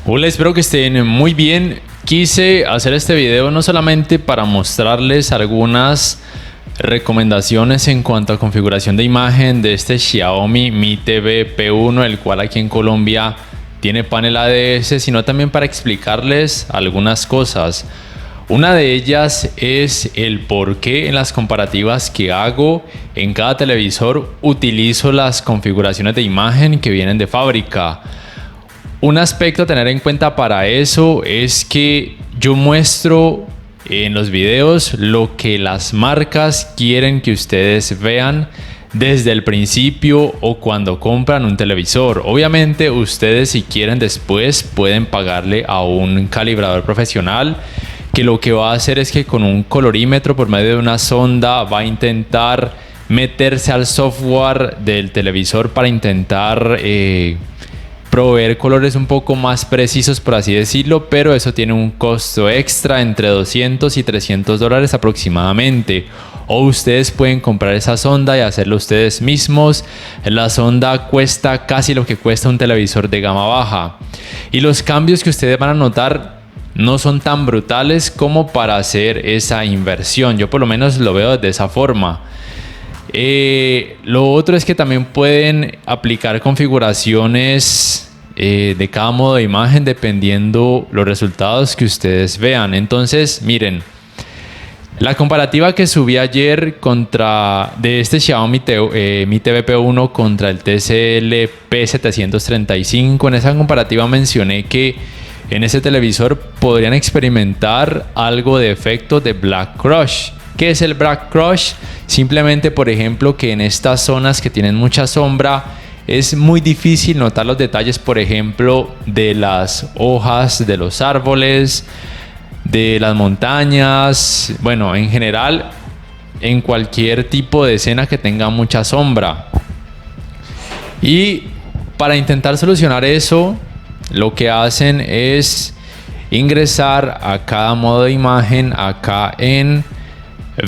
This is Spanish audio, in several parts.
Hola, espero que estén muy bien. Quise hacer este video no solamente para mostrarles algunas recomendaciones en cuanto a configuración de imagen de este Xiaomi Mi TV P1, el cual aquí en Colombia tiene panel ADS, sino también para explicarles algunas cosas. Una de ellas es el por qué en las comparativas que hago en cada televisor utilizo las configuraciones de imagen que vienen de fábrica. Un aspecto a tener en cuenta para eso es que yo muestro en los videos lo que las marcas quieren que ustedes vean desde el principio o cuando compran un televisor. Obviamente ustedes, si quieren, después pueden pagarle a un calibrador profesional que lo que va a hacer es que con un colorímetro por medio de una sonda va a intentar meterse al software del televisor para intentar proveer colores un poco más precisos, por así decirlo, pero eso tiene un costo extra entre $200 y $300 aproximadamente. O ustedes pueden comprar esa sonda y hacerlo ustedes mismos. La sonda cuesta casi lo que cuesta un televisor de gama baja. Y los cambios que ustedes van a notar no son tan brutales como para hacer esa inversión. Yo por lo menos lo veo de esa forma. Lo otro es que también pueden aplicar configuraciones de cada modo de imagen dependiendo los resultados que ustedes vean. Entonces, miren, la comparativa que subí ayer de este Xiaomi Mi TV P1 contra el TCL P735, en esa comparativa mencioné que en ese televisor podrían experimentar algo de efecto de Black Crush. ¿Qué es el Black Crush? Simplemente, por ejemplo, que en estas zonas que tienen mucha sombra es muy difícil notar los detalles, por ejemplo, de las hojas de los árboles, de las montañas, bueno, en general, en cualquier tipo de escena que tenga mucha sombra. Y para intentar solucionar eso, lo que hacen es ingresar a cada modo de imagen acá en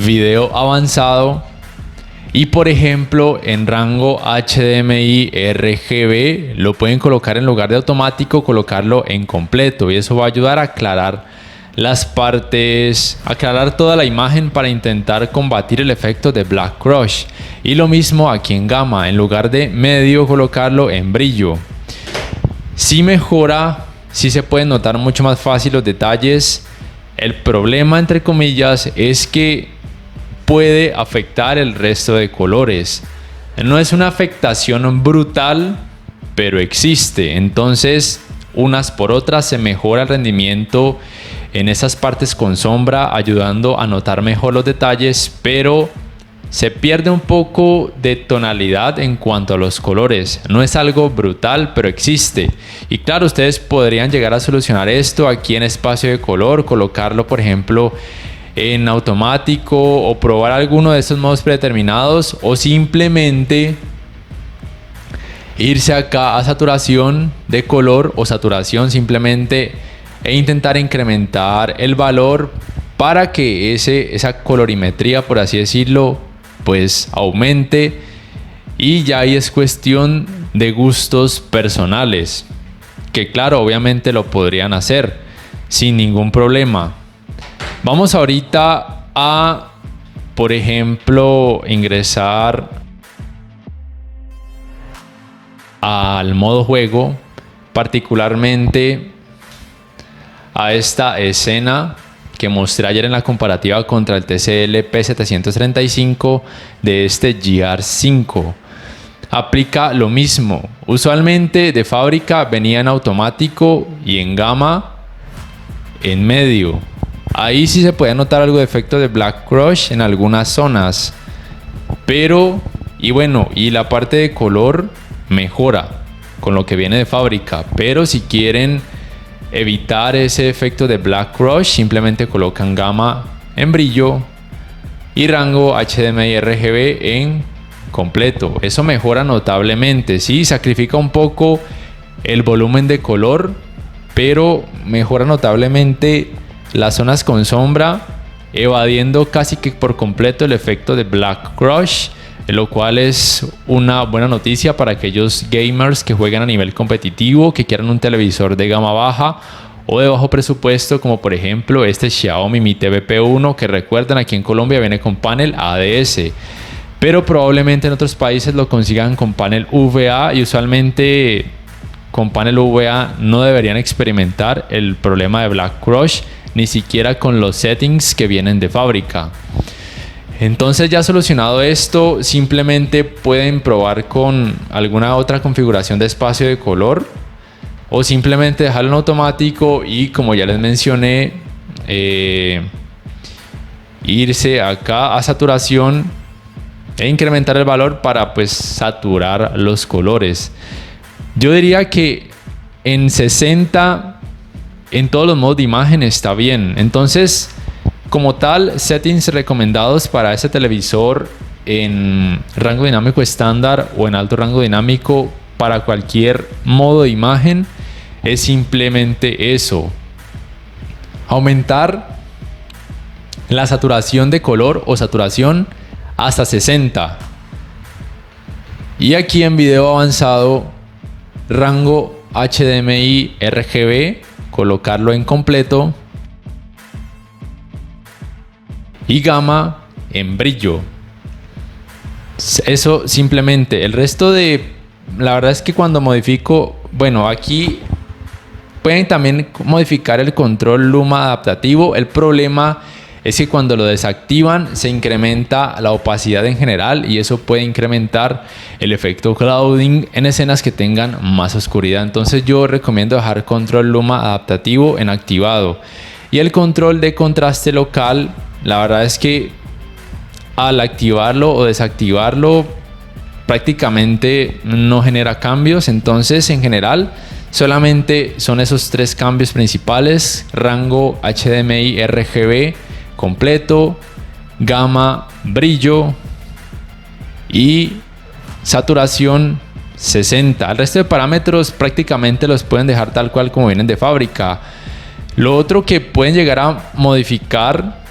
video avanzado y, por ejemplo, en rango HDMI RGB lo pueden colocar en lugar de automático, colocarlo en completo, y eso va a ayudar a aclarar las partes, aclarar toda la imagen para intentar combatir el efecto de Black Crush. Y lo mismo aquí en gama, en lugar de medio colocarlo en brillo. Sí mejora, sí se pueden notar mucho más fácil los detalles. El problema, entre comillas, es que puede afectar el resto de colores. No es una afectación brutal, pero existe. Entonces, unas por otras se mejora el rendimiento en esas partes con sombra, ayudando a notar mejor los detalles, pero se pierde un poco de tonalidad en cuanto a los colores. No es algo brutal, pero existe. Y claro, ustedes podrían llegar a solucionar esto aquí en espacio de color, colocarlo, por ejemplo, en automático, o probar alguno de estos modos predeterminados, o simplemente irse acá a saturación de color o saturación simplemente e intentar incrementar el valor para que esa colorimetría, por así decirlo, pues aumente. Y ya ahí es cuestión de gustos personales, que claro, obviamente lo podrían hacer sin ningún problema. Vamos ahorita a, por ejemplo, ingresar al modo juego, particularmente a esta escena que mostré ayer en la comparativa contra el TCL P735 de este GR5. Aplica lo mismo. Usualmente de fábrica venía en automático y en gama en medio. Ahí sí se puede notar algo de efecto de Black Crush en algunas zonas. Pero, y la parte de color mejora con lo que viene de fábrica. Pero si quieren evitar ese efecto de Black Crush, simplemente colocan gama en brillo y rango HDMI RGB en completo. Eso mejora notablemente. Sí, sacrifica un poco el volumen de color, pero mejora notablemente las zonas con sombra, evadiendo casi que por completo el efecto de Black Crush lo cual es una buena noticia para aquellos gamers que juegan a nivel competitivo, que quieran un televisor de gama baja o de bajo presupuesto, como por ejemplo este Xiaomi Mi TV P1, que recuerden, aquí en Colombia viene con panel ADS, pero probablemente en otros países lo consigan con panel VA, y usualmente con panel VA no deberían experimentar el problema de Black Crush, ni siquiera con los settings que vienen de fábrica. Entonces, ya solucionado esto, simplemente pueden probar con alguna otra configuración de espacio de color, o simplemente dejarlo en automático y, como ya les mencioné, irse acá a saturación e incrementar el valor para pues saturar los colores. Yo diría que en 60 en todos los modos de imagen está bien. Entonces, como tal, settings recomendados para este televisor en rango dinámico estándar o en alto rango dinámico para cualquier modo de imagen es simplemente eso: aumentar la saturación de color o saturación hasta 60. Y aquí en video avanzado, rango HDMI RGB, colocarlo en completo, y gama en brillo. Eso simplemente. El resto la verdad es que cuando modifico, bueno, aquí pueden también modificar el control Luma adaptativo. El problema es que cuando lo desactivan se incrementa la opacidad en general, y eso puede incrementar el efecto clouding en escenas que tengan más oscuridad. Entonces yo recomiendo dejar control Luma adaptativo en activado. Y el control de contraste local, la verdad es que al activarlo o desactivarlo prácticamente no genera cambios. Entonces, en general, solamente son esos tres cambios principales: rango HDMI RGB completo, gama brillo y saturación 60. El resto de parámetros prácticamente los pueden dejar tal cual como vienen de fábrica. Lo otro que pueden llegar a modificar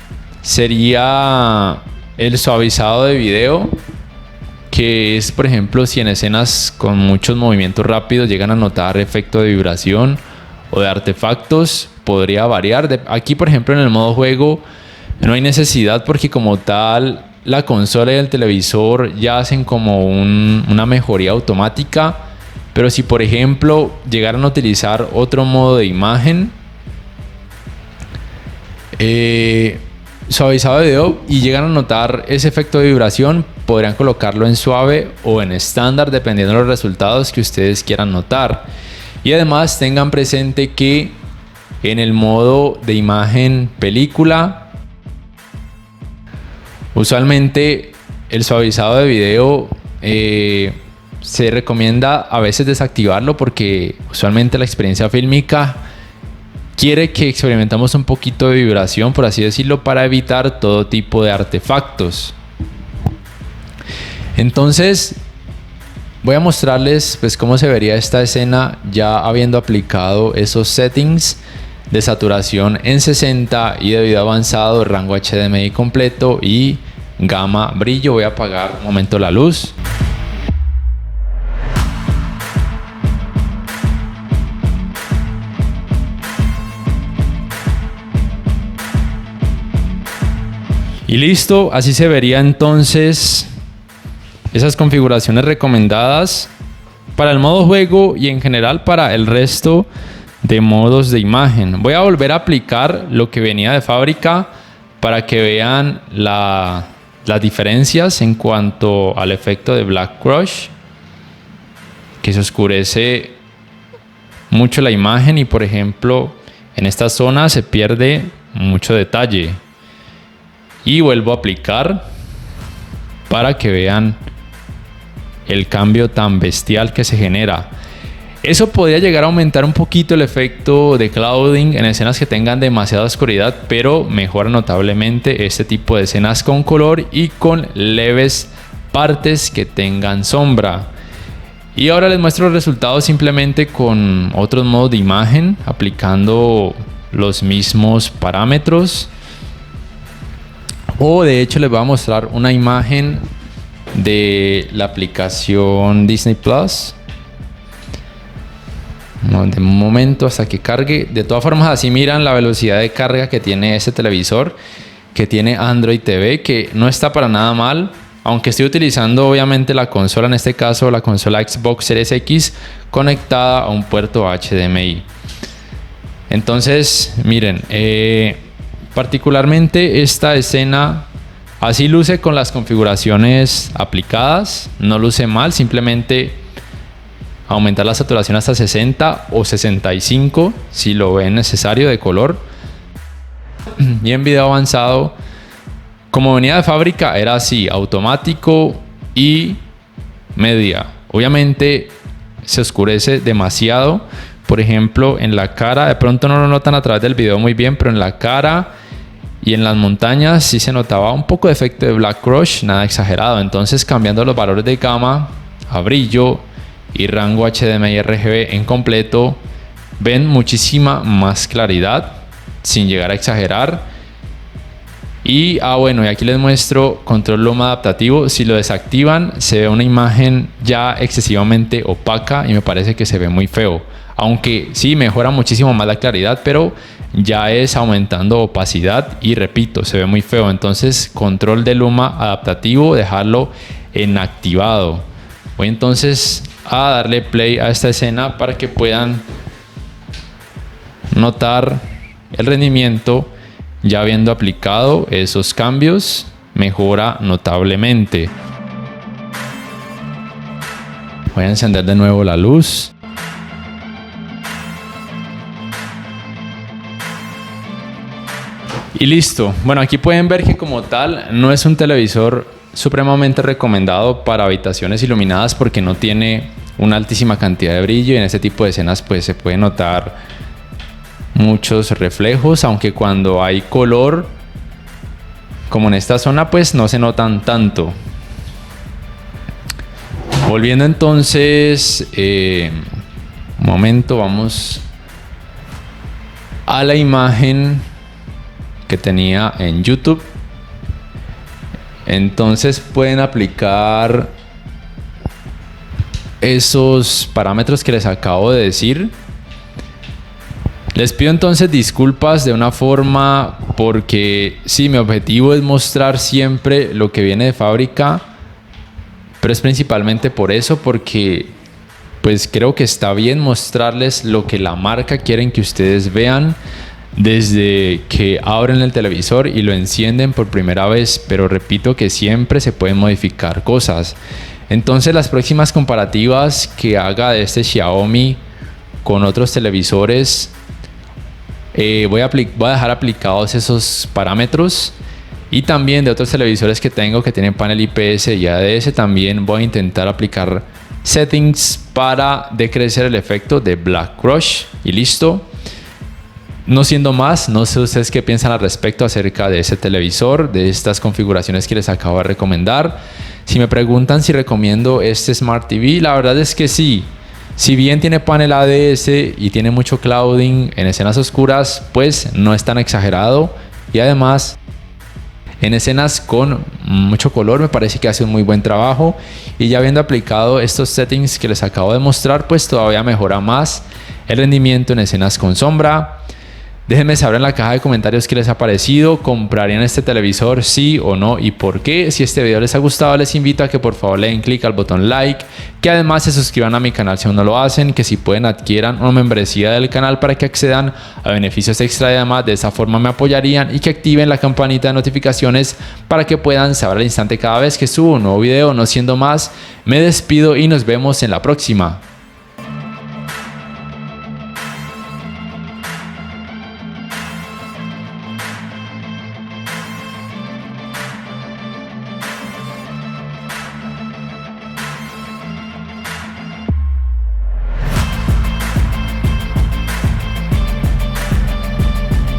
sería el suavizado de video, que es, por ejemplo, si en escenas con muchos movimientos rápidos llegan a notar efecto de vibración o de artefactos, podría variar. Aquí, por ejemplo, en el modo juego no hay necesidad, porque como tal la consola y el televisor ya hacen como una mejoría automática. Pero si, por ejemplo, llegaran a utilizar otro modo de imagen, suavizado de video, y llegan a notar ese efecto de vibración, podrían colocarlo en suave o en estándar dependiendo de los resultados que ustedes quieran notar. Y además tengan presente que en el modo de imagen película, usualmente el suavizado de video se recomienda a veces desactivarlo, porque usualmente la experiencia fílmica quiere que experimentamos un poquito de vibración, por así decirlo, para evitar todo tipo de artefactos. Entonces, voy a mostrarles pues cómo se vería esta escena ya habiendo aplicado esos settings de saturación en 60 y de video avanzado, rango HDMI completo y gama brillo. Voy a apagar un momento la luz. Y listo, así se vería entonces esas configuraciones recomendadas para el modo juego y en general para el resto de modos de imagen. Voy a volver a aplicar lo que venía de fábrica para que vean las diferencias en cuanto al efecto de Black Crush, que se oscurece mucho la imagen y, por ejemplo, en esta zona se pierde mucho detalle. Y vuelvo a aplicar para que vean el cambio tan bestial que se genera. Eso podría llegar a aumentar un poquito el efecto de clouding en escenas que tengan demasiada oscuridad, pero mejora notablemente este tipo de escenas con color y con leves partes que tengan sombra. Y ahora les muestro los resultados simplemente con otros modos de imagen, aplicando los mismos parámetros. O de hecho les voy a mostrar una imagen de la aplicación Disney Plus. De un momento hasta que cargue. De todas formas, así miran la velocidad de carga que tiene este televisor, que tiene Android TV, que no está para nada mal, aunque estoy utilizando obviamente la consola, en este caso la consola Xbox Series X, conectada a un puerto HDMI. Entonces, miren, particularmente esta escena así luce con las configuraciones aplicadas, no luce mal, simplemente aumentar la saturación hasta 60 o 65 si lo ven necesario de color. Y en video avanzado, como venía de fábrica, era así, automático y media. Obviamente se oscurece demasiado. Por ejemplo, en la cara, de pronto no lo notan a través del video muy bien, pero en la cara y en las montañas sí se notaba un poco de efecto de Black Rush, nada exagerado. Entonces, cambiando los valores de gama a brillo y rango HDMI RGB en completo, ven muchísima más claridad sin llegar a exagerar. Y bueno, y aquí les muestro control luma adaptativo. Si lo desactivan, se ve una imagen ya excesivamente opaca y me parece que se ve muy feo, aunque sí mejora muchísimo más la claridad, pero ya es aumentando opacidad y repito, se ve muy feo. Entonces, control de luma adaptativo, dejarlo en activado. Voy entonces a darle play a esta escena para que puedan notar el rendimiento. Ya habiendo aplicado esos cambios, mejora notablemente. Voy a encender de nuevo la luz. Y listo. Bueno, aquí pueden ver que como tal no es un televisor supremamente recomendado para habitaciones iluminadas porque no tiene una altísima cantidad de brillo y en este tipo de escenas pues se puede notar muchos reflejos, aunque cuando hay color como en esta zona pues no se notan tanto. Volviendo entonces, un momento, vamos a la imagen que tenía en YouTube. Entonces pueden aplicar esos parámetros que les acabo de decir. Les pido entonces disculpas de una forma porque sí, mi objetivo es mostrar siempre lo que viene de fábrica, pero es principalmente por eso, porque pues creo que está bien mostrarles lo que la marca quieren que ustedes vean desde que abren el televisor y lo encienden por primera vez, pero repito que siempre se pueden modificar cosas. Entonces las próximas comparativas que haga de este Xiaomi con otros televisores, voy a dejar aplicados esos parámetros, y también de otros televisores que tengo que tienen panel IPS y ADS también voy a intentar aplicar settings para decrecer el efecto de Black Rush. Y listo. No siendo más, no sé ustedes qué piensan al respecto acerca de ese televisor, de estas configuraciones que les acabo de recomendar. Si me preguntan si recomiendo este Smart TV, la verdad es que sí. Si bien tiene panel ADS y tiene mucho clouding en escenas oscuras, pues no es tan exagerado. Y además, en escenas con mucho color me parece que hace un muy buen trabajo. Y ya habiendo aplicado estos settings que les acabo de mostrar, pues todavía mejora más el rendimiento en escenas con sombra. Déjenme saber en la caja de comentarios qué les ha parecido. ¿Comprarían este televisor? Sí o no, y por qué. Si este video les ha gustado, les invito a que por favor le den clic al botón like, que además se suscriban a mi canal si aún no lo hacen, que si pueden adquieran una membresía del canal para que accedan a beneficios extra y demás. De esa forma me apoyarían, y que activen la campanita de notificaciones para que puedan saber al instante cada vez que subo un nuevo video. No siendo más, me despido y nos vemos en la próxima.